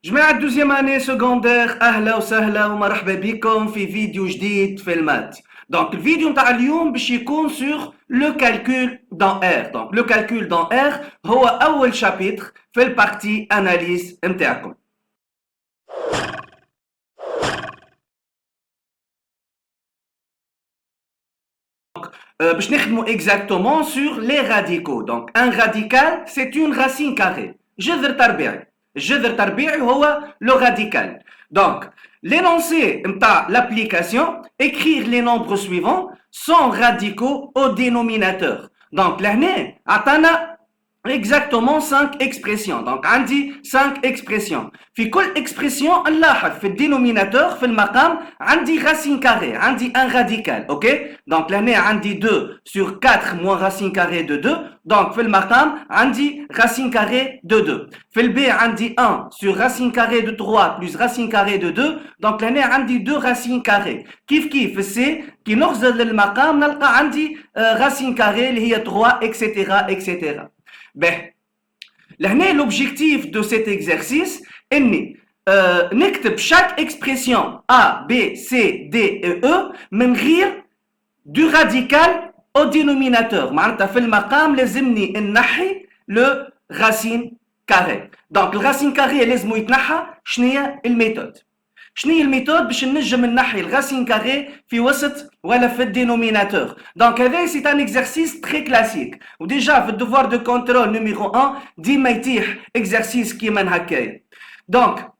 جماعة دوزيام اني سكوندير اهلا وسهلا ومرحبا بكم في فيديو جديد في المات. دونك الفيديو نتاع اليوم باش يكون سور لو كالكول دون ار. دونك لو كالكول دون ار هو اول شابيتر في البارتي اناليز نتاعكم. باش نخدمو exactement sur les radicaux. Donc un radical c'est une racine carrée. جذر تربيعي. الجذر التربيعي هو le radical. Donc l'énoncé نتاع l'application, écrire les nombres suivants sont radicaux au dénominateur. Donc لهنا عطانا exactement 5 expressions. Donc عندي 5 expressions. في كل expression نلاحظ في الدينوميناتور في المقام عندي racine carrée, عندي un radical. OK? Donc لهنا عندي 2 sur 4 moins racine carrée de 2. Donc في المقام عندي racine carrée de 2. في البي عندي 1 sur racine carrée de 3 plus racine carrée de 2. Donc لهنا عندي 2 racines carrées. كيف في السي كي نغزل للمقام نلقى عندي racine carrée اللي هي 3 etc. Ben, l'objectif de cet exercice est نكتب chaque expression A, B, C, D et E من غير du radical au dénominateur. معناتها في المقام لازمني نحي le racine carré. Donc le racine carré لازم يتنحى. شنية الميثود؟ شنو هي الميثود باش نجم نحي الراسين كاري في وسط ولا في الدينوميناتور؟ دونك هذا سي ان اكزرسيس تري كلاسيك وديجا في الدوفوار دو كونترول نيميرو 1 ديما يتيح اكزرسيس كيما هكايا. دونك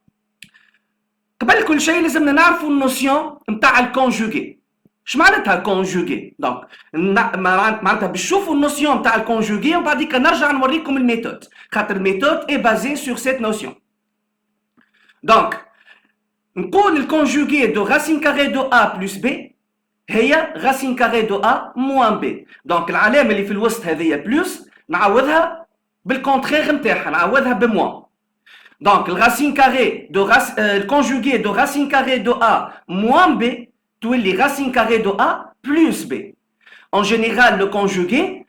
قبل كل شيء لازمنا نعرفوا النوسيون نتاع الكونجوغي. اش معناتها كونجوغي؟ دونك معناتها باش نشوفوا النوسيون نتاع الكونجوغي وبعد كده نرجع نوريكم الميثود خاطر الميثود اي بازي سور سيت نوسيون. دونك نقول الكونجوغي دو racine carré de A plus B هي racine carré de A moins B. دونك العلامة اللي في الوسط هذه بلوس نعوضها بالكونترير نتاعها نعوضها بموان. دونك الراسين كاري دو الكونجوغي دو racine carré de A moins B تولي racine carré de A plus B. En général le conjugué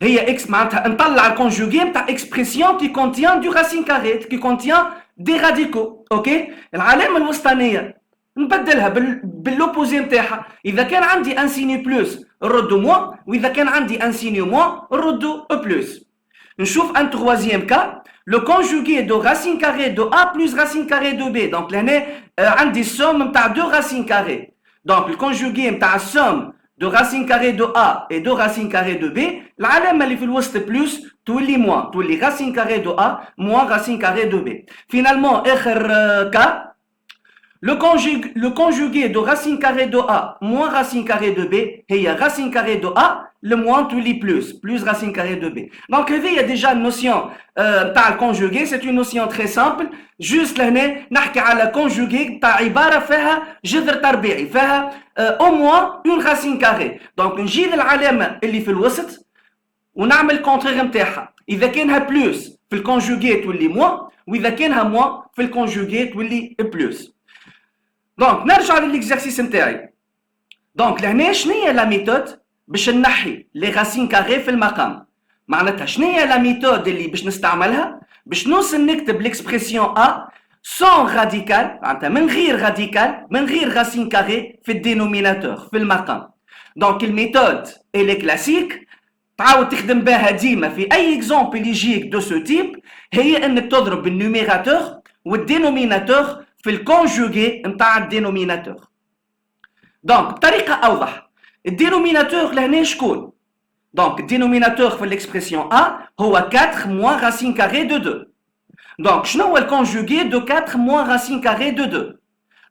هي اكس معناتها نطلع الكونجوغي نتاع اكسبرسيون كي كونتيان دو racine carré كي كونتيان دي راديكو. اوكي العلامه الوسطانيه نبدلها باللوبوزي نتاعها. اذا كان عندي ان سيني بلس نردو موان واذا كان عندي ان سيني موان نردو بلس. نشوف ان تروازيام كا لو كونجوغي دو racine carré دو A plus racine carré دو B. دونك لهنا عندي السوم نتاع دو racine carré. دونك الكونجوغي نتاع السوم de racine carrée de A et de racine carrée de B, العلامة اللي في الوسط بلس تولي موان تولي racine carrée de A moins racine carrée de B. Finalement آخر cas le conjugué de racine carrée de A moins racine carrée de B هي racine carrée de A le moins تولي plus racine carrée de B. Donc il y a déjà une notion تاع الكونجوغي. c'est une notion très simple. juste لهنا نحكي على conjugué تاع عبارة فيها جذر تربيعي فيها au moins une racine carrée. donc نجي للعلامة اللي في الوسط ونعمل كونترير نتاعها. اذا كانها بلس في الكونجوغي تولي موان واذا كانها موان في الكونجوغي تولي بلس. دونك نرجع للاكزرسيس نتاعي. دونك لهنا شنيا لا ميثود باش نحي لي راسين كاري في المقام؟ معناتها شنيا لا ميثود اللي باش نستعملها باش نوصل نكتب ليكسبرسيون ا سون راديكال معناتها من غير راديكال من غير راسين كاري في الدينوميناتور في المقام. دونك الميثود اللي كلاسيك تعاود تخدم بها ديما في اي اكزومبل يجيك دو سو تيب هي انك تضرب النوميراتور والدينوميناتور في الكونجوغي نتاع الدينوميناتور. دونك بطريقه اوضح الدينوميناتور لهنا شكون؟ دونك الدينوميناتور في الاكسبرسيون ا هو 4 moins racine carrée de 2. دونك شنو هو الكونجوغي دو 4 moins racine carrée de 2؟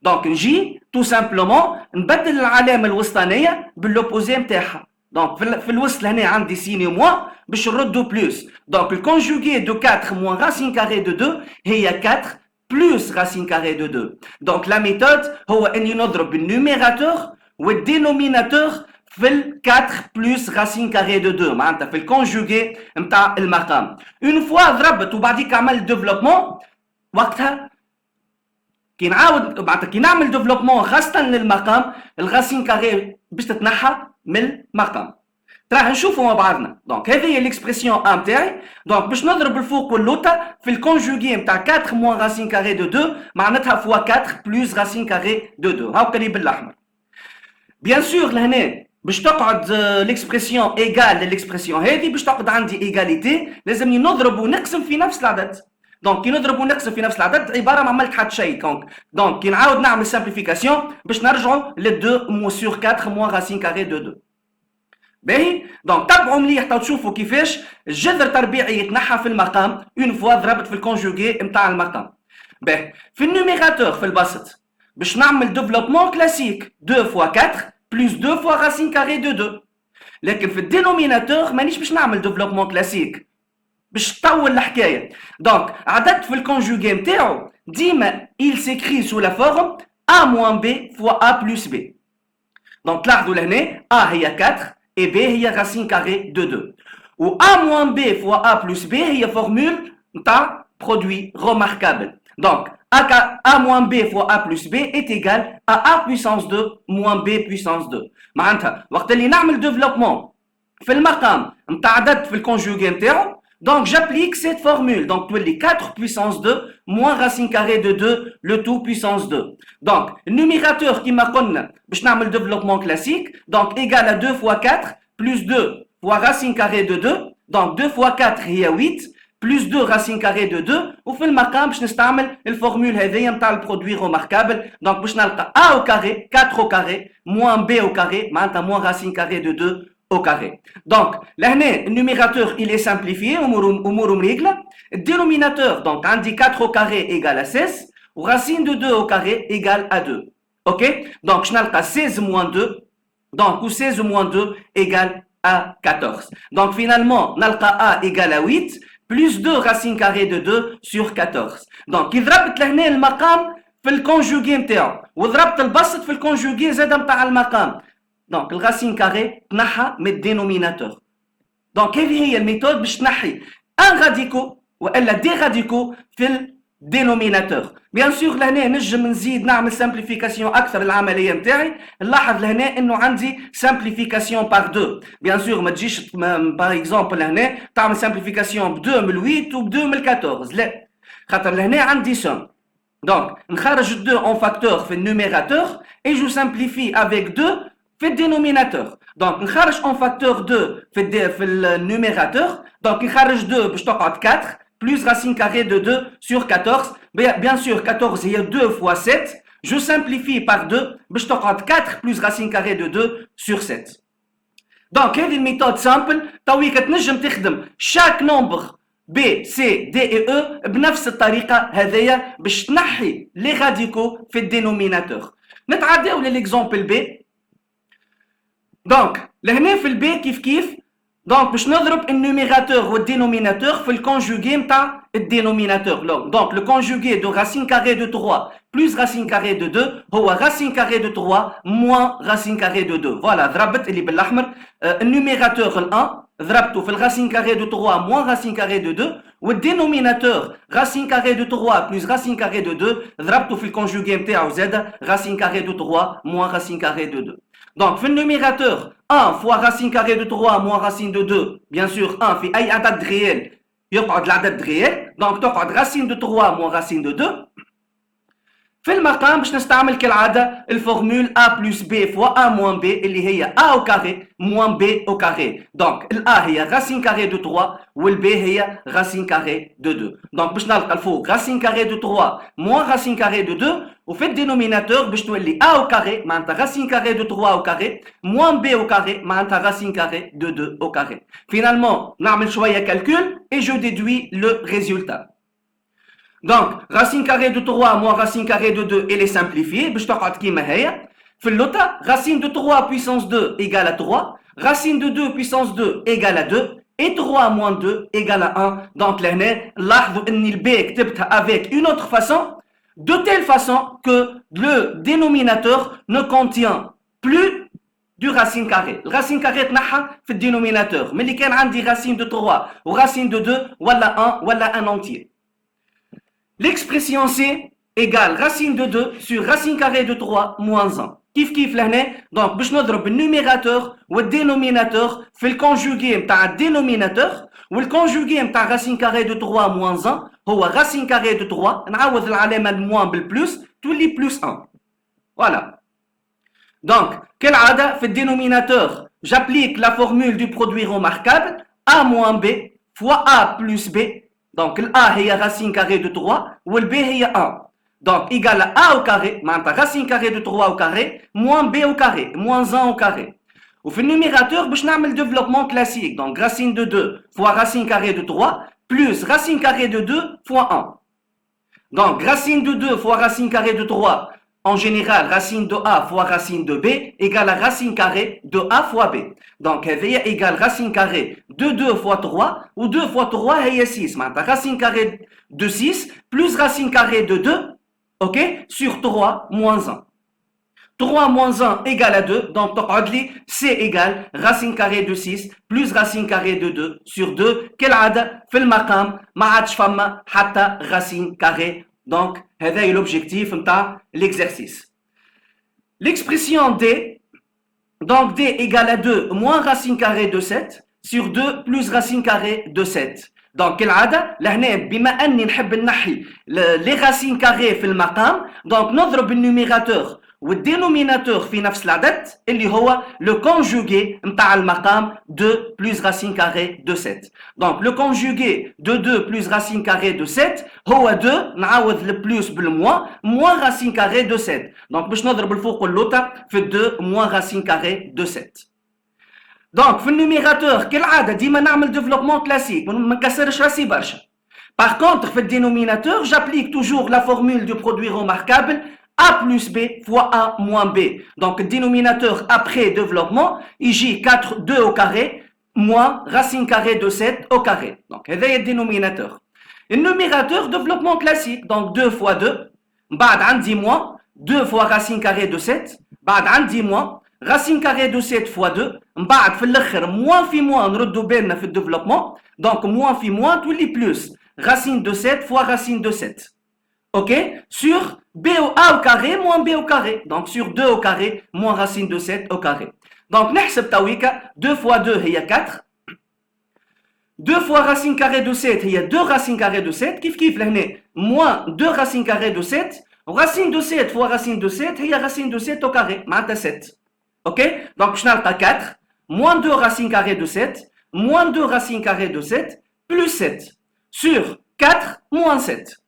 دونك نجي تو سامبلومون نبدل العلامه الوسطانيه باللوبوزي نتاعها. دونك في الوسط لهنا عندي سيني موان باش نردو بلس. دونك الكونجوغي دو 4 moins racine carrée de 2 هي 4 plus racine carrée de 2. Donc la méthode هو اني نضرب النوميراتور والدينوميناتور في ال 4 plus racine carrée de 2 معناتها في الكونجوغي نتاع المقام. اون فوا ضربت وبعديك عملت ديفلوبمون وقتها كي نعاود معناتها كي نعمل ديفلوبمون خاصة للمقام الراسين كاري باش تتنحى من المقام. راح نشوفوا مع بعضنا. دونك هذه هي الاكسبرسيون ا نتاعي. دونك باش نضرب الفوق واللوطا في الكونجوغي نتاع 4 موان راسين كاري دو 2 معناتها فوا 4 بلوس راسين كاري دو 2. هاكا اللي بالاحمر. بيان سور لهنا باش تقعد ليكسبرسيون ايغال للاكسبرسيون هذه باش تقعد عندي ايغاليتي لازمني نضرب ونقسم في نفس العدد. دونك كي نضرب ونقسم في نفس العدد عباره ما عملت حتى شيء. دونك كي نعاود نعمل سامبليفيكاسيون باش نرجعوا ل 2 مو سور 4 موان راسين كاري دو 2. باهي. دونك تبعوا مليح تو تشوفوا كيفاش الجذر التربيعي يتنحى في المقام اون فوا ضربت في الكونجوغي نتاع المقام. باهي. في النوميراتور في البسط باش نعمل ديفلوبمون كلاسيك 2 فوا 4 بلس 2 فوا راسين كاري دو 2. لكن في الدينوميناتور مانيش باش نعمل ديفلوبمون كلاسيك باش تطول الحكايه. دونك عددت في الكونجوغي نتاعو ديما il s'écrit sous la forme a moins b fois a plus b. دونك تلاحظوا لهنا a هي 4 et b هي racine carrée de 2 و a moins b fois a plus b هي formule نتاع produit remarquable. Donc a moins b fois a plus b est égal à a puissance 2 moins b puissance 2. معناتها وقت اللي نعمل développement في المقام نتاع عدد في الكونجوغي نتاعو donc j'applique cette formule. Donc تولي 4 puissance 2 moins racine carrée de 2 le tout puissance 2. Donc le numérateur كيما قلنا باش نعمل développement classique donc égal à 2 fois 4 plus 2 fois racine carrée de 2. donc 2 fois 4 هي 8 plus 2 racine carrée de 2 وفي المقام باش نستعمل الفورمول هذيا نتاع البرودوي remarquable. donc باش نلقى a au carré 4 au carré moins b au carré معناتها moins racine carrée de 2 au carré. Donc, là, le numérateur, il est simplifié, le dénominateur, donc, on dit 4 au carré égale à 16, ou racine de 2 au carré égale à 2. Ok? Donc, je n'ai 16 moins 2, donc, ou 16 moins 2 égale à 14. Donc, finalement, on a A égale à 8, plus 2 racine carrée de 2 sur 14. Donc, il ضربت لهنا المقام في الكونجوغي نتاعو، وضربت البسط في الكونجوغي زاد نتاع المقام. Donc, le racine carré تنحى من الدينوميناتور. Donc, هذه هي الميثود باش تنحي ان راديكو والا دي راديكو في الدينوميناتور. بيان سور لهنا نجم نزيد نعمل سامبليفيكاسيون اكثر العمليه نتاعي. نلاحظ لهنا انه عندي سامبليفيكاسيون بار 2. بيان سور ما تجيش باغ اكزومبل لهنا تعمل سامبليفيكاسيون ب 2 من 8 و ب 2 من 14 لا، خاطر لهنا عندي سوم. Donc, نخرج 2 en facteur في النوميراتور et je simplifie avec 2 في الدينوميناتور. دونك نخرج اون فاكتور 2 في النوميراتور. دونك نخرج 2 باش تقعد 4 بلس راسين كاري دو 2 سور 14. بيان سور 14 هي 2 فوا 7. جو سامبليفي بار 2 باش تقعد 4 بلس راسين كاري دو 2 سور 7. دونك هذه الميثود سامبل تويك تنجم تخدم شاك نومبر B, C, D et E بنفس الطريقة هذيا باش تنحي لي راديكو في الدينوميناتور. نتعداو للإكزومبل B. دونك لهنا في البي كيف دونك باش نضرب النوميراتور والدينوميناتور في الكونجوغي نتاع الدينوميناتور. دونك لو كونجوغي دو راسين كاري دو 3 بلس راسين كاري دو 2 هو راسين كاري دو 3 موان راسين كاري دو 2. فوالا ضربت اللي بالاحمر النوميراتور ال1 ضربته في الراسين كاري دو 3 موان راسين كاري دو 2 والدينوميناتور راسين كاري دو 3 بلس راسين كاري دو 2 ضربته في الكونجوغي نتاعو زاد راسين كاري دو 3 موان راسين كاري دو 2. Donc, في النوميراتور 1 fois racine carrée de 3 moins racine de 2, bien sûr 1 في أي عدد réel يقعد العدد réel. Donc, تقعد racine de 3 moins racine de 2. في المقام باش نستعمل كالعادة الفورمول A plus B fois A moins B اللي هي A au carré moins B au carré. Donc ال A هي racine carrée de 3 وال B هي racine carrée de 2. Donc باش نلقى الفوق racine carrée de 3 moins racine carrée de 2 وفي الدينوميناتور باش تولي A au carré معناتها racine carrée de 3 au carré moins B au carré معناتها racine carrée de 2 au carré. Finalement نعمل شوية calcul et je déduis le résultat. Donc, racine carrée de 3 moins racine carrée de 2, elle est simplifiée. باش تقعد كيما هي. في اللوطة, racine de 3 puissance 2 égale à 3. Racine de 2 puissance 2 égale à 2. Et 3 moins 2 égale à 1. Donc, لهنا لاحظوا ان ال B كتبتها avec une autre façon. De telle façon que le dénominateur ne contient plus du racine carrée. Le racine carrée تنحى في الدينوميناتور. ملي كان عندي racine de 3 و racine de 2 ولا 1 ولا 1 entier. L'expression C égale racine de 2 sur racine carrée de 3 moins 1. كيف كيف لهنا دونك باش نضرب النوميراتور والدينوميناتور في الكونجوغي نتاع الدينوميناتور والكونجوغي نتاع راسين كاري دو 3 موان 1 هو راسين كاري دو 3 نعوض العلامه الموان بالبلوس تولي بلوس 1 فوالا دونك كالعاده في الدينوميناتور j'applique la formule du produit remarquable a moins b fois a plus b donc l a هي racine carrée de 3 وال b هي 1 donc égale à a au carré معناتها racine carrée de 3 au carré moins b au carré moins 1 au carré وفي النوميراتور باش نعمل développement classique donc racine de 2 fois racine carrée de 3 plus racine carrée de 2 fois 1 donc racine de 2 fois racine carrée de 3 en général, racine de A fois racine de B égale à racine carrée de A fois B. Donc, هذه égale racine carrée de 2 fois 3 ou 2 fois 3 هي 6. معناتها racine carrée de 6 plus racine carrée de 2, ok, sur 3 moins 1. 3 moins 1 égale à 2, donc تقعد لي C égale racine carrée de 6 plus racine carrée de 2 sur 2. كالعادة في المقام ما عادش فما حتى racine carrée. Donc, c'est l'objectif de l'exercice. L'expression D, donc D égale à 2 moins racine carrée de 7 sur 2 plus racine carrée de 7. Donc, كالعادة لهنا بما أني نحب نحي les racines carrées في المقام donc نضرب النوميراتور والدينوميناتور في نفس العدد اللي هو le conjugué نتاع المقام 2 plus racine carrée de 7. Donc le conjugué de 2 plus racine carrée de 7 هو 2 نعوض le plus بالموان moins racine carrée de 7. Donc باش نضرب الفوق واللوطة في 2 moins racine carrée de 7. Donc في النوميراتور كالعادة ديما نعمل développement classique ما نكسرش راسي برشا. Par contre في الدينوميناتور j'applique toujours la formule du produit remarquable A plus B fois A moins B. Donc, le dénominateur après développement, il y 4, 2 au carré, moins racine carrée de 7 au carré. Donc, c'est le dénominateur. Le numérateur, développement classique. Donc, 2 fois 2, بعد عندي moins, 2 fois racine carrée de 7, بعد عندي moins, racine carrée de 7 fois 2, بعد في الآخر moins في moins نردو بالنا في développement. Donc, moins في moins تولي plus racine de 7 fois racine de 7. Ok, sur B au A au carré moins B au carré. Donc sur 2 au carré moins racine de 7 au carré. Donc نحسب تويكا 2 fois 2 هي 4. 2 fois racine carrée de 7 هي 2 racine carrée de 7. كيف كيف لهنا moins 2 racine carrée de 7. Racine de 7 fois racine de 7 هي racine de 7 au carré. معناتها 7. Ok, donc باش نلقى 4 moins 2 racine carrée de 7 moins 2 racine carrée de 7 plus 7 sur 4 moins 7.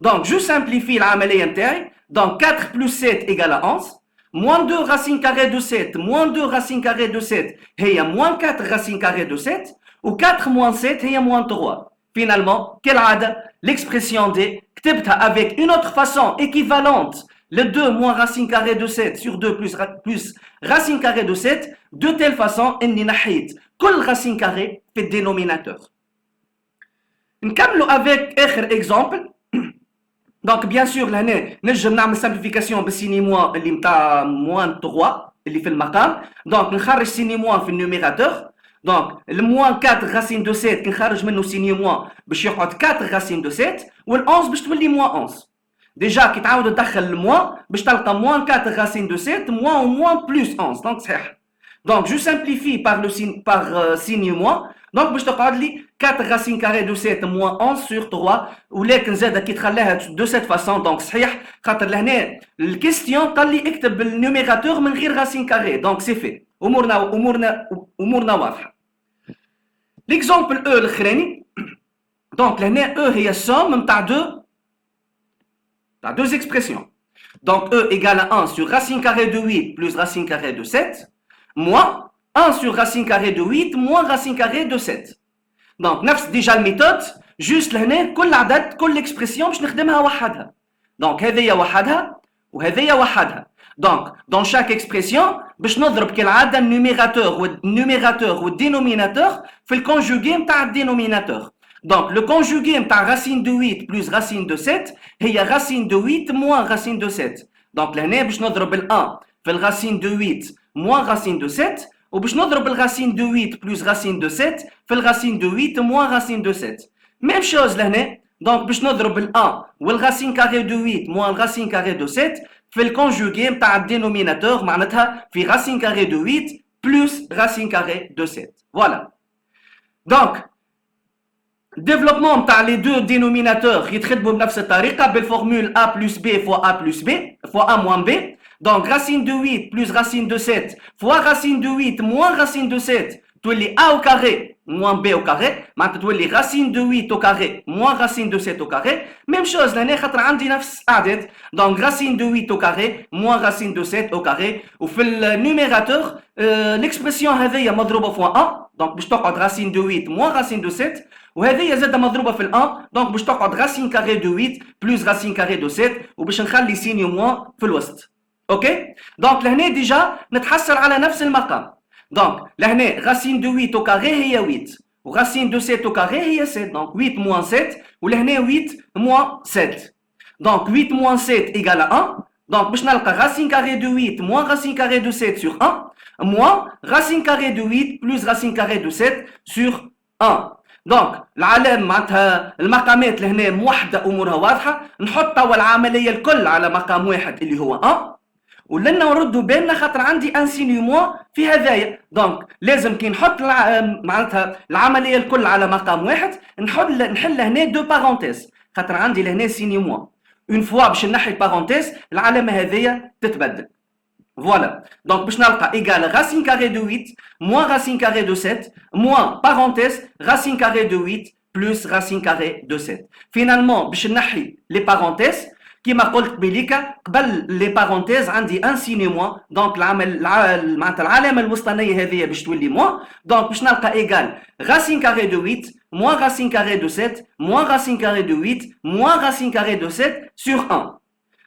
Donc, je simplifie l'amalie interne. Donc, 4 plus 7 égale à 11. Moins 2 racine carrée de 7. Moins 2 racine carrée de 7. Il y a moins 4 racine carrée de 7. Ou 4 moins 7, il y a moins 3. Finalement, quelle عادة l'expression D, كتبتها avec une autre façon équivalente. Le 2 moins racine carrée de 7 sur 2 plus racine carrée de 7. De telle façon, إني نحيت كل racine carrée في le dénominateur. نكملوا avec آخر exemple. Donc bien sûr لهنا نجم نعمل simplification بالسيني موان اللي متاع موان 3 اللي في المقام. Donc نخرج سيني موان في النوميراتور. Donc الموان 4 racine de 7 كي نخرج منه سيني موان باش يقعد 4 racine de 7 وال11 باش تولي موان 11. ديجا كي تعاود تدخل الموان باش تلقى موان 4 racine de 7 موان و موان plus 11. Donc صحيح. Donc je simplifie par le signe signe moins. Donc باش تقعد لي 4 racine carrée de 7 moins 11 sur 3 ولكن زاده كي تخليها de cette façon donc صحيح خاطر لهنا الكيستيون قال لي اكتب النوميراتور من غير racine carrée donc c'est fait امورنا واضحه. ليكزامبل او الاخراني donc لهنا او هي السوم نتاع deux expressions. Donc e égale à 1 sur racine carrée de 8 plus racine carrée de 7 moins 1 sur racine carrée de 8 moins racine carrée de 7. Donc, نفس déjà الميثود juste لهنا كل عدد كل اكسبرسيون باش نخدمها وحدها. Donc هذيا وحدها وهذيا وحدها. Donc dans chaque expression باش نضرب كالعادة النوميراتور والدينوميناتور في الكونجوغي نتاع الدينوميناتور. Donc le conjugué نتاع racine de 8 plus racine de 7 هي racine de 8 moins racine de 7. Donc لهنا باش نضرب ال 1 في الرacine de 8 moins racine de 7 وباش نضرب الرacine de 8 plus racine de 7 في الرacine de 8 moins racine de 7. Même chose لهنا. Donc باش نضرب ال 1 والracine carrée de 8 moins الracine carrée de 7 في الكونجوغي نتاع الدينوميناتور معناتها في racine carré de 8 plus racine carré de 7. Voilà. Donc, développement par les deux dénominateurs يتخدموا بنفس الطريقة بالفورمule a plus b fois a plus b fois a moins b. Donc, racine de 8 plus racine de 7 fois racine de 8 moins racine de 7 تولي a au carré moins b au carré معناتها تولي racine de 8 au carré moins racine de 7 au carré. Même chose لهنا خاطر عندي نفس الأعداد. Donc, racine de 8 au carré moins racine de 7 au carré. وفي النيميراتور l'expression هذيا مضروبة fois 1. Donc, باش تقعد racine de 8 moins racine de 7. وهذه زادة مضروبة في الان دونك باش تقعد racine carré de 8 plus racine carré de 7 وباش نخلي سينيو موان في الوسط. اوكي دونك لهنا ديجا نتحصل على نفس المقام. دونك لهنا racine de 8 au carré هي 8 و racine de 7 au carré هي 7 دونك 8 moins 7 ولهنا 8 moins 7 دونك 8 moins 7 égale à 1 دونك باش نلقى racine carré de 8 moins racine carré de 7 sur 1 moins racine carré de 8 plus racine carré de 7 sur 1. دونك العلام معناتها المقامات لهنا موحده امورها واضحه. نحط توا العمليه الكل على مقام واحد اللي هو 1 ولنا نردوا بالنا خاطر عندي انسينيومون في هذايا. دونك لازم كي نحط معناتها العمليه الكل على مقام واحد نحل هنا دو بارونتيز خاطر عندي لهنا سينيومون. اون فوا باش نحي بارونتيز العلامه هذيا تتبدل. Voilà. Donc, باش نلقى égale racine carré de 8 moins racine carré de 7 moins parenthèse racine carré de 8 plus racine carré de 7. Finalement, باش نحي les parenthèses كما قلت بليكا قبل les parenthèses عندي un signe moins. Donc معناتها العلامة الوسطانية هذه باش تولي moins. Donc باش نلقى égale racine carré de 8 moins racine carré de 7 moins racine carré de 8 moins racine carré de 7 sur 1.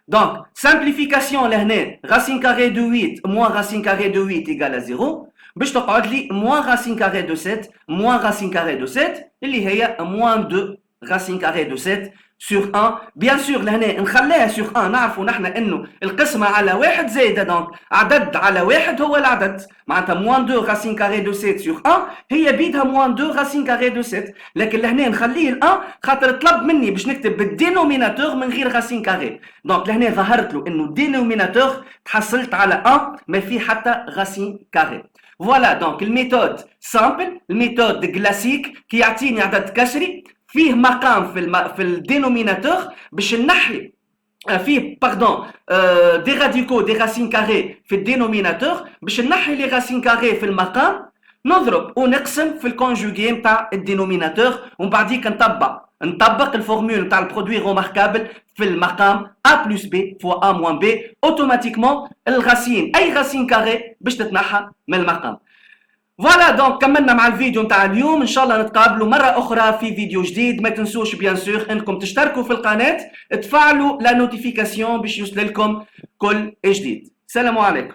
Donc, simplification لهنا racine carré de 8 moins racine carré de 8 égale à 0 باش تقعد لي moins racine carré de 7 moins racine carré de 7 اللي هي moins 2 racine carré de 7 sur 1. Bien sûr لهنا نخليها sur 1 نعرفوا نحن انه القسمة على واحد زايدة دونك عدد على واحد هو العدد معناتها moins 2 racine carré de 7 sur 1 هي بيدها moins 2 racine carré de 7 لكن لهنا نخليه ال 1 خاطر طلب مني باش نكتب بالدينوميناتور من غير racine carré. دونك لهنا ظهرت له انه الدينوميناتور تحصلت على 1 ما فيه حتى racine carré. فوالا دونك الميثود سامبل الميثود كلاسيك كي يعطيني عدد كسري فيه مقام في الدينوميناتور باش نحي فيه باردون دي راديكو دي راسين كاري في الدينوميناتور باش نحي لي راسين كاري في المقام نضرب ونقسم في الكونجوغي نتاع الدينوميناتور ومن بعديك نطبق الفورمول نتاع البرودوي روماركابل في المقام a plus b fois a moins b اوتوماتيكمون الغاسين اي غاسين كاري باش تتنحى من المقام. فوالا دونك كملنا مع الفيديو نتاع اليوم. ان شاء الله نتقابلوا مره اخرى في فيديو جديد. ما تنسوش بيان سور انكم تشتركوا في القناه تفعلوا لا نوتيفيكاسيون باش يوصل لكم كل جديد. السلام عليكم.